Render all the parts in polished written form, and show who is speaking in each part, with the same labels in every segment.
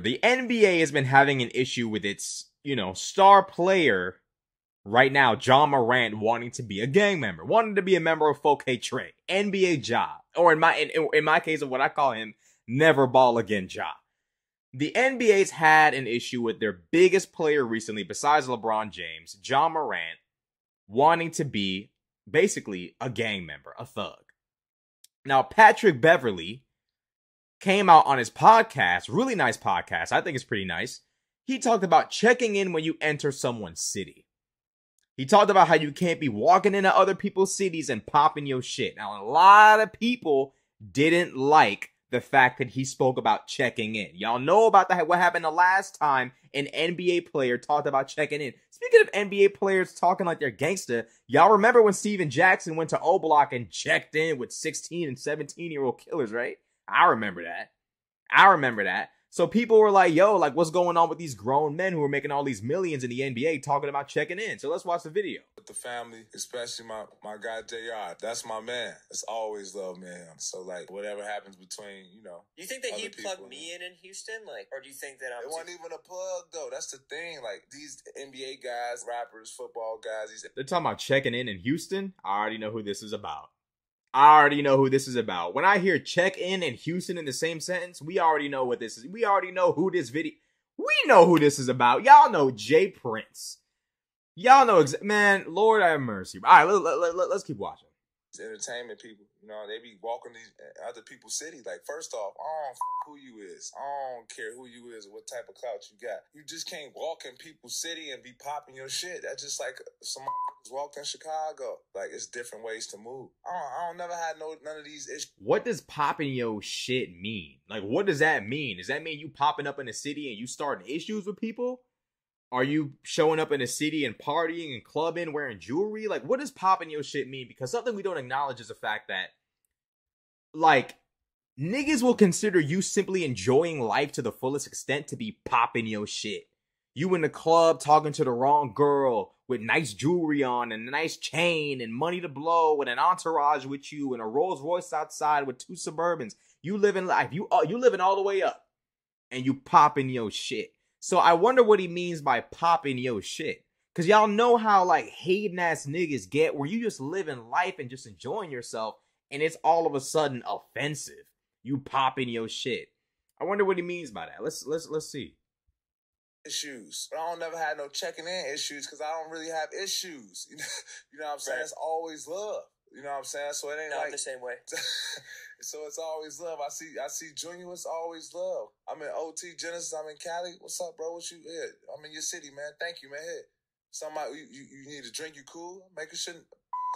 Speaker 1: The NBA has been having an issue with its, star player right now, John Morant, wanting to be a gang member, wanting to be a member of 4K Trey, NBA job, or in my case of what I call him, never ball again job. The NBA's had an issue with their biggest player recently, besides LeBron James, John Morant, wanting to be basically a gang member, a thug. Now, Patrick Beverley came out on his podcast, really nice podcast, I think it's pretty nice. He talked about checking in when you enter someone's city. He talked about how you can't be walking into other people's cities and popping your shit. Now, a lot of people didn't like the fact that he spoke about checking in. Y'all know about what happened the last time an NBA player talked about checking in. Speaking of NBA players talking like they're gangster, y'all remember when Steven Jackson went to O Block and checked in with 16 and 17-year-old killers, right? I remember that. So people were like, yo, like, what's going on with these grown men who are making all these millions in the NBA talking about checking in? So let's watch the video.
Speaker 2: With the family, especially my guy JR, that's my man. It's always love, man. So, like, whatever happens between,
Speaker 3: Do you think that he plugged me in Houston? Like, or do you think that
Speaker 2: It wasn't even a plug, though. That's the thing. Like, these NBA guys, rappers, football guys.
Speaker 1: They're talking about checking in Houston. I already know who this is about. When I hear check in and Houston in the same sentence, we already know what this is. We already know who this video. We know who this is about. Y'all know Jay Prince. Y'all know, man, Lord have mercy. All right, let's keep watching.
Speaker 2: Entertainment people, they be walking these other people's city. Like, first off, I don't who you is. I don't care who you is or what type of clout you got. You just can't walk in people's city and be popping your shit. That's just like some motherfuckers walk in Chicago. Like, it's different ways to move. I don't never had none of these issues.
Speaker 1: What does popping your shit mean? Like, what does that mean? Does that mean you popping up in the city and you starting issues with people? Are you showing up in a city and partying and clubbing, wearing jewelry? Like, what does popping your shit mean? Because something we don't acknowledge is the fact that, like, niggas will consider you simply enjoying life to the fullest extent to be popping your shit. You in the club talking to the wrong girl with nice jewelry on and a nice chain and money to blow and an entourage with you and a Rolls Royce outside with 2 Suburbans. You living life. You living all the way up and you popping your shit. So I wonder what he means by popping your shit. Because y'all know how, like, hating-ass niggas get where you just living life and just enjoying yourself, and it's all of a sudden offensive. You popping your shit. I wonder what he means by that. Let's see.
Speaker 2: Issues. But I don't never had no checking in issues because I don't really have issues. You know what I'm saying? Right. It's always love. You know what I'm saying? So it ain't
Speaker 3: not
Speaker 2: like
Speaker 3: the same way.
Speaker 2: So it's always love. I see Junior, it's always love. I'm in OT Genesis, I'm in Cali. What's up, bro? What you here? I'm in your city, man. Thank you, man. Here. Somebody you need a drink, you cool? Make it shit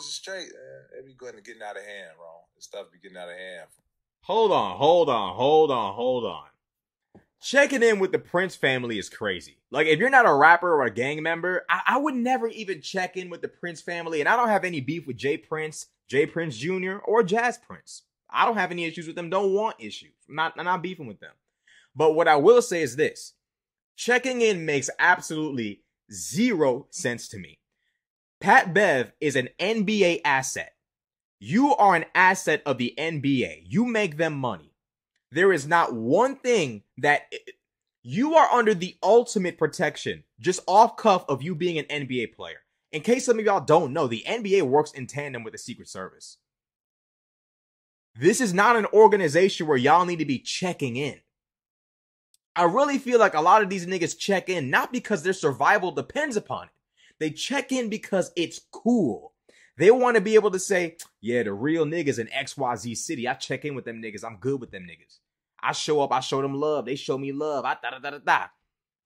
Speaker 2: straight. It be going to getting out of hand, bro. This stuff be getting out of hand.
Speaker 1: Hold on. Checking in with the Prince family is crazy. Like, if you're not a rapper or a gang member, I would never even check in with the Prince family. And I don't have any beef with Jay Prince Jr., or Jazz Prince. I don't have any issues with them. Don't want issues. I'm not beefing with them. But what I will say is this. Checking in makes absolutely zero sense to me. Pat Bev is an NBA asset. You are an asset of the NBA. You make them money. There is not one thing that you are under the ultimate protection, just off cuff of you being an NBA player. In case some of y'all don't know, the NBA works in tandem with the Secret Service. This is not an organization where y'all need to be checking in. I really feel like a lot of these niggas check in not because their survival depends upon it. They check in because it's cool. They want to be able to say, yeah, the real niggas in XYZ city. I check in with them niggas. I'm good with them niggas. I show up. I show them love. They show me love.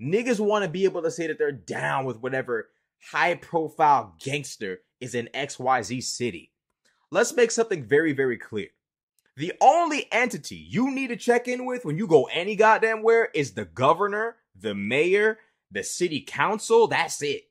Speaker 1: Niggas want to be able to say that they're down with whatever high-profile gangster is in XYZ city. Let's make something very, very clear. The only entity you need to check in with when you go any goddamn where is the governor, the mayor, the city council. That's it.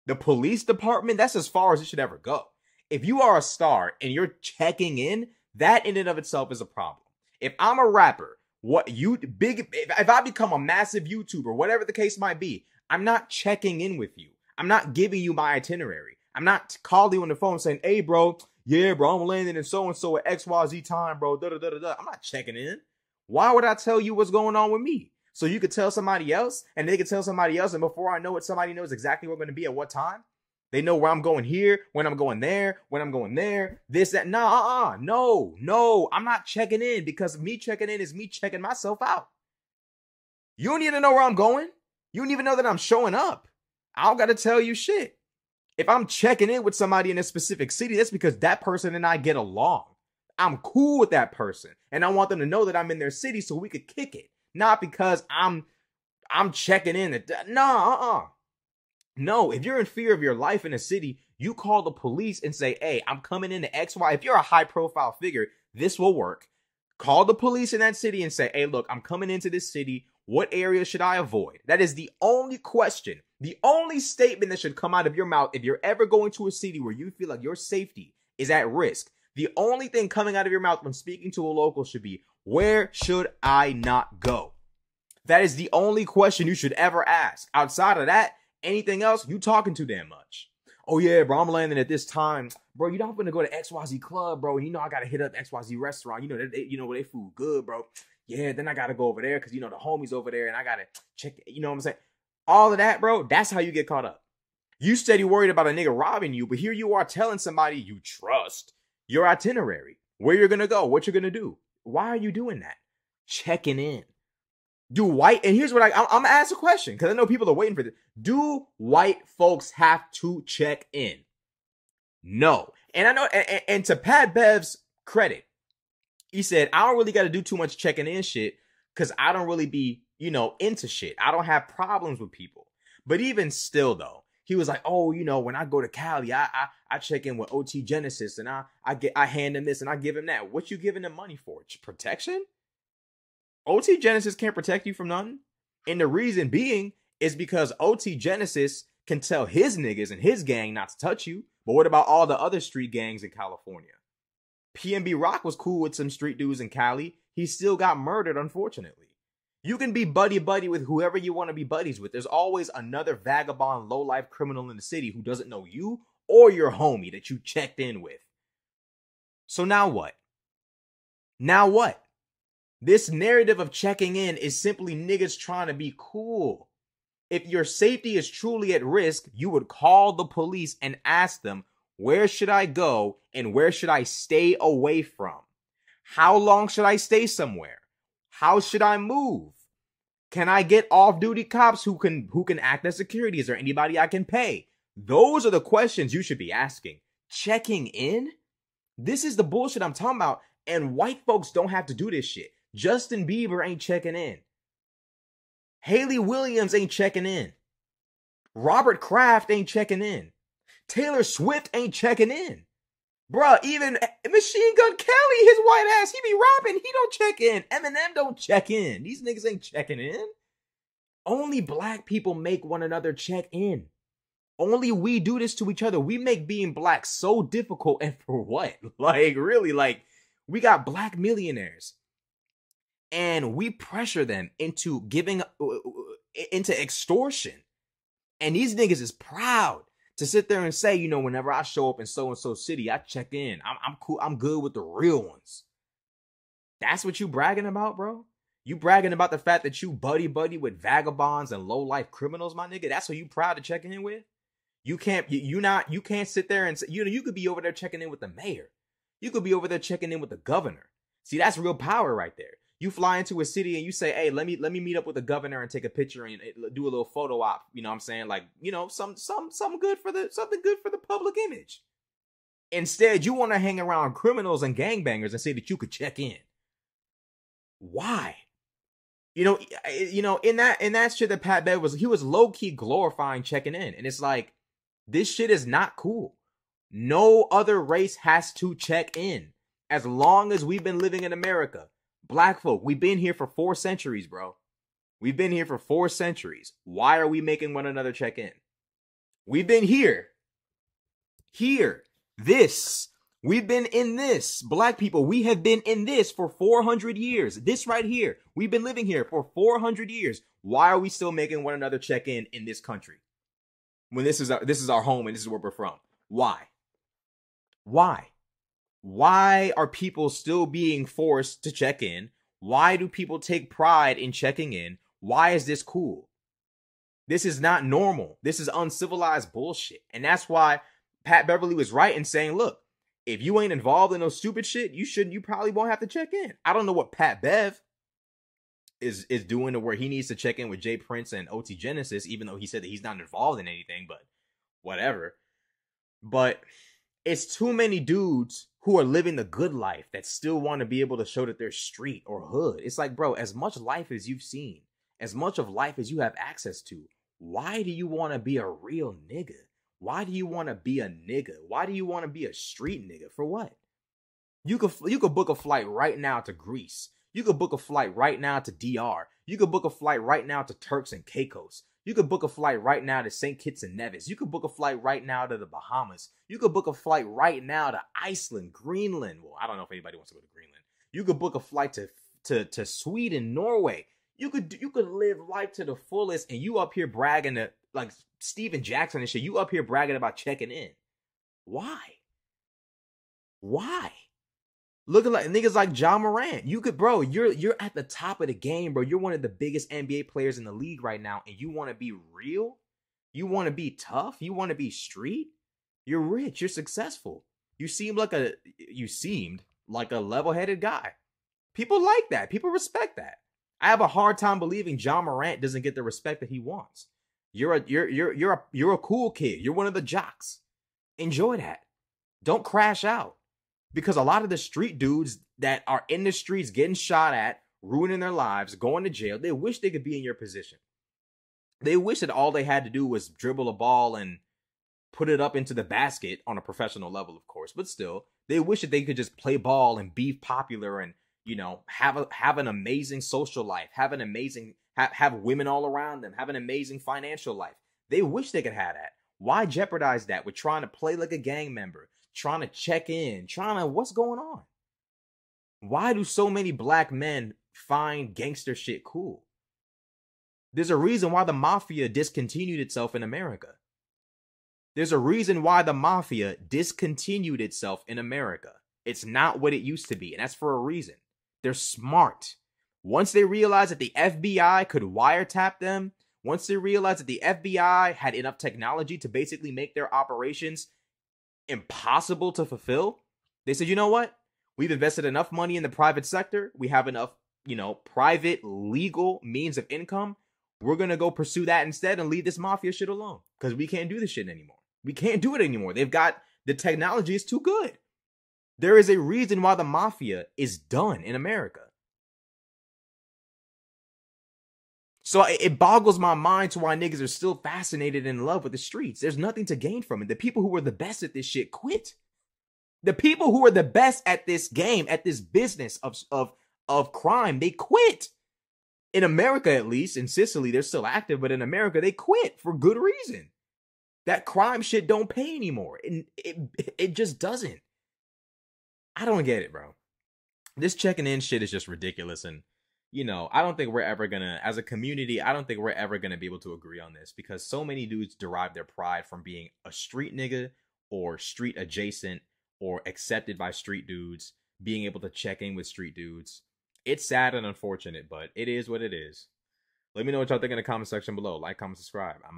Speaker 1: The police department, that's as far as it should ever go. If you are a star and you're checking in, that in and of itself is a problem. If I'm a rapper, if I become a massive YouTuber, whatever the case might be, I'm not checking in with you. I'm not giving you my itinerary. I'm not calling you on the phone saying, hey, bro, yeah, bro, I'm landing in so-and-so at XYZ time, bro. I'm not checking in. Why would I tell you what's going on with me? So you could tell somebody else, and they could tell somebody else, and before I know it, somebody knows exactly where I'm going to be at what time. They know where I'm going here, when I'm going there, when I'm going there, this, that. No, I'm not checking in, because me checking in is me checking myself out. You don't even know where I'm going. You don't even know that I'm showing up. I don't got to tell you shit. If I'm checking in with somebody in a specific city, that's because that person and I get along. I'm cool with that person, and I want them to know that I'm in their city so we could kick it. Not because I'm checking in. No, if you're in fear of your life in a city, you call the police and say, hey, I'm coming into XY. If you're a high profile figure, this will work. Call the police in that city and say, hey, look, I'm coming into this city. What area should I avoid? That is the only question, the only statement that should come out of your mouth if you're ever going to a city where you feel like your safety is at risk. The only thing coming out of your mouth when speaking to a local should be, where should I not go? That is the only question you should ever ask. Outside of that, anything else, you talking too damn much. Oh yeah, bro, I'm landing at this time. Bro, you know I'm gonna go to XYZ club, bro. And you know I gotta hit up XYZ restaurant. You know, they food good, bro. Yeah, then I gotta go over there because you know the homies over there and I gotta check, you know what I'm saying? All of that, bro, that's how you get caught up. You steady worried about a nigga robbing you, but here you are telling somebody you trust your itinerary, where you're gonna go, what you're gonna do. Why are you doing that? Checking in. And here's what I'm gonna ask a question because I know people are waiting for this. Do white folks have to check in? No. And I know, and to Pat Bev's credit, he said, I don't really got to do too much checking in shit because I don't really be, into shit. I don't have problems with people. But even still, though, he was like, oh, when I go to Cali, I check in with OT Genesis and I hand him this and I give him that. What you giving him money for? Protection? OT Genesis can't protect you from nothing. And the reason being is because OT Genesis can tell his niggas and his gang not to touch you. But what about all the other street gangs in California? PNB Rock was cool with some street dudes in Cali. He still got murdered, unfortunately. You can be buddy-buddy with whoever you want to be buddies with. There's always another vagabond, low-life criminal in the city who doesn't know you or your homie that you checked in with. So now what? Now what? This narrative of checking in is simply niggas trying to be cool. If your safety is truly at risk, you would call the police and ask them, where should I go and where should I stay away from? How long should I stay somewhere? How should I move? Can I get off-duty cops who can act as security? Is there anybody I can pay? Those are the questions you should be asking. Checking in? This is the bullshit I'm talking about, and white folks don't have to do this shit. Justin Bieber ain't checking in. Haley Williams ain't checking in. Robert Kraft ain't checking in. Taylor Swift ain't checking in. Bruh, even Machine Gun Kelly, his white ass, he be rapping, he don't check in. Eminem don't check in. These niggas ain't checking in. Only black people make one another check in. Only we do this to each other. We make being black so difficult, and for what? Really, we got black millionaires. And we pressure them into into extortion. And these niggas is proud to sit there and say, whenever I show up in so-and-so city, I check in. I'm cool. I'm good with the real ones. That's what you bragging about, bro? You bragging about the fact that you buddy with vagabonds and low-life criminals, my nigga? That's what you proud to check in with? You can't sit there and say, you could be over there checking in with the mayor. You could be over there checking in with the governor. See, that's real power right there. You fly into a city and you say, hey, let me meet up with the governor and take a picture and do a little photo op. You know what I'm saying? Something good for the public image. Instead, you want to hang around criminals and gangbangers and say that you could check in. Why? In that shit that Pat Bev he was low-key glorifying checking in. And it's like, this shit is not cool. No other race has to check in. As long as we've been living in America. Black folk, we've been here for 4 centuries, bro. We've been here for 4 centuries. Why are we making one another check in? We've been here. This. We've been in this. Black people, we have been in this for 400 years. This right here. We've been living here for 400 years. Why are we still making one another check in this country? When this is our home and this is where we're from. Why? Why are people still being forced to check in? Why do people take pride in checking in? Why is this cool? This is not normal. This is uncivilized bullshit. And that's why Pat Beverley was right in saying, look, if you ain't involved in no stupid shit, you probably won't have to check in. I don't know what Pat Bev is doing to where he needs to check in with Jay Prince and OT Genesis, even though he said that he's not involved in anything, but whatever. But it's too many dudes who are living the good life that still want to be able to show that they're street or hood. It's like, bro, as much life as you've seen, as much of life as you have access to, why do you want to be a real nigga? Why do you want to be a nigga? Why do you want to be a street nigga? For what? You could book a flight right now to Greece. You could book a flight right now to DR. You could book a flight right now to Turks and Caicos. You could book a flight right now to St. Kitts and Nevis. You could book a flight right now to the Bahamas. You could book a flight right now to Iceland, Greenland. Well, I don't know if anybody wants to go to Greenland. You could book a flight to Sweden, Norway. You could live life to the fullest, and you up here bragging to, like Steven Jackson and shit. You up here bragging about checking in. Why? Why? Looking like niggas like Ja Morant. You could, bro, you're at the top of the game, bro. You're one of the biggest NBA players in the league right now, and you want to be real? You want to be tough? You want to be street? You're rich. You're successful. You seemed like a level-headed guy. People like that. People respect that. I have a hard time believing Ja Morant doesn't get the respect that he wants. You're a cool kid. You're one of the jocks. Enjoy that. Don't crash out. Because a lot of the street dudes that are in the streets getting shot at, ruining their lives, going to jail, they wish they could be in your position. They wish that all they had to do was dribble a ball and put it up into the basket on a professional level, of course. But still, they wish that they could just play ball and be popular and, you know, have an amazing social life, have women all around them, have an amazing financial life. They wish they could have that. Why jeopardize that with trying to play like a gang member, trying to check in, what's going on? Why do so many black men find gangster shit cool? There's a reason why the mafia discontinued itself in America. There's a reason why the mafia discontinued itself in America. It's not what it used to be, and that's for a reason. They're smart. Once they realized that the FBI could wiretap them, once they realized that the FBI had enough technology to basically make their operations impossible to fulfill, they said, you know what? We've invested enough money in the private sector. We have enough, private legal means of income. We're going to go pursue that instead and leave this mafia shit alone because we can't do this shit anymore. We can't do it anymore. The technology is too good. There is a reason why the mafia is done in America. So it boggles my mind to why niggas are still fascinated and in love with the streets. There's nothing to gain from it. The people who were the best at this shit quit. The people who are the best at this game, at this business of crime, they quit. In America, at least, in Sicily, they're still active, but in America, they quit for good reason. That crime shit don't pay anymore. It just doesn't. I don't get it, bro. This checking in shit is just ridiculous. And, I don't think we're ever gonna, as a community, I don't think we're ever gonna be able to agree on this because so many dudes derive their pride from being a street nigga or street adjacent or accepted by street dudes, being able to check in with street dudes. It's sad and unfortunate, but it is what it is. Let me know what y'all think in the comment section below. Like, comment, subscribe. I'm